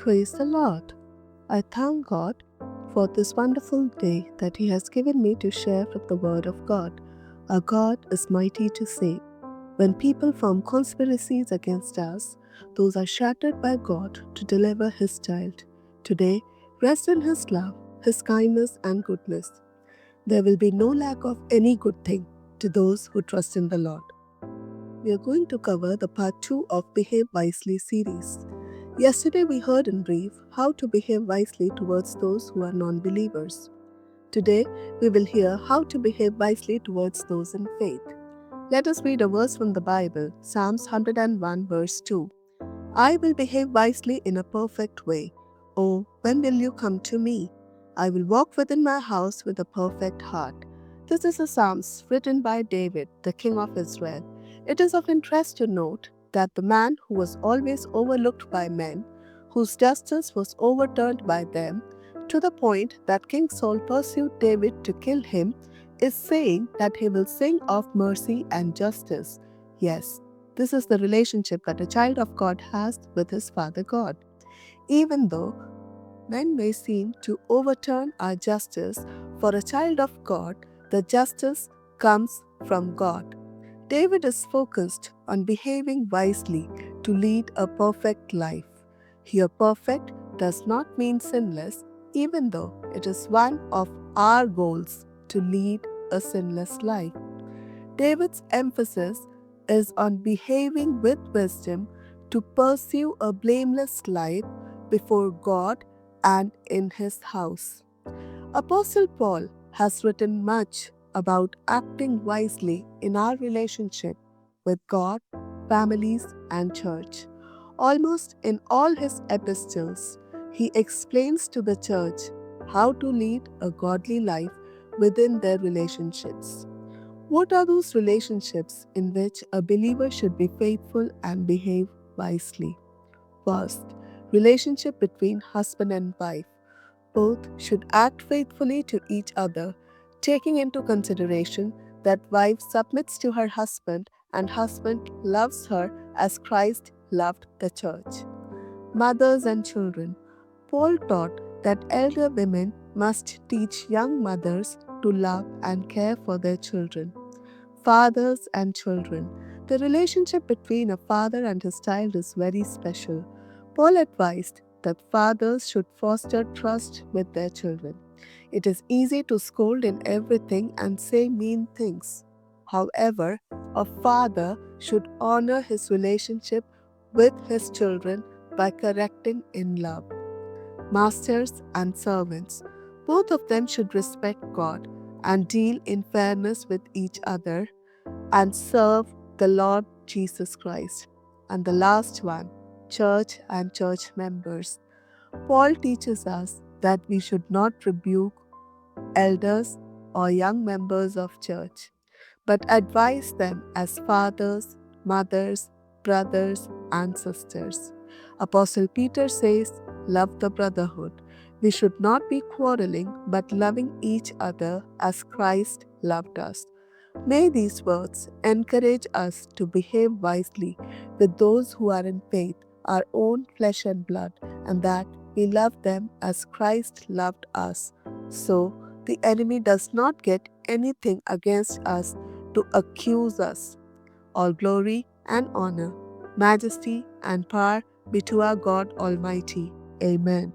Praise the Lord. I thank God for this wonderful day that He has given me to share from the Word of God. Our God is mighty to save. When people form conspiracies against us, those are shattered by God to deliver His child. Today, rest in His love, His kindness, and goodness. There will be no lack of any good thing to those who trust in the Lord. We are going to cover the part 2 of Behave Wisely series. Yesterday we heard in brief how to behave wisely towards those who are non-believers. Today we will hear how to behave wisely towards those in faith. Let us read a verse from the Bible, Psalms 101 verse 2. I will behave wisely in a perfect way. Oh, when will you come to me? I will walk within my house with a perfect heart. This is a Psalms written by David, the king of Israel. It is of interest to note that the man who was always overlooked by men, whose justice was overturned by them, to the point that King Saul pursued David to kill him, is saying that he will sing of mercy and justice. Yes, this is the relationship that a child of God has with his Father God. Even though men may seem to overturn our justice, for a child of God, the justice comes from God. David is focused on behaving wisely to lead a perfect life. Here, perfect does not mean sinless, even though it is one of our goals to lead a sinless life. David's emphasis is on behaving with wisdom to pursue a blameless life before God and in his house. Apostle Paul has written much about acting wisely in our relationship with God, families, and church. Almost in all his epistles, he explains to the church how to lead a godly life within their relationships. What are those relationships in which a believer should be faithful and behave wisely? First, relationship between husband and wife. Both should act faithfully to each other, taking into consideration that wife submits to her husband and husband loves her as Christ loved the church. Mothers and children. Paul taught that elder women must teach young mothers to love and care for their children. Fathers and children. The relationship between a father and his child is very special. Paul advised that fathers should foster trust with their children. It is easy to scold in everything and say mean things. However, a father should honor his relationship with his children by correcting in love. Masters and servants. Both of them should respect God and deal in fairness with each other and serve the Lord Jesus Christ. And the last one, church and church members. Paul teaches us that we should not rebuke elders or young members of church, but advise them as fathers, mothers, brothers, and sisters. Apostle Peter says, love the brotherhood. We should not be quarreling, but loving each other as Christ loved us. May these words encourage us to behave wisely with those who are in faith, our own flesh and blood, and that we love them as Christ loved us. So the enemy does not get anything against us to accuse us. All glory and honor, majesty and power be to our God Almighty. Amen.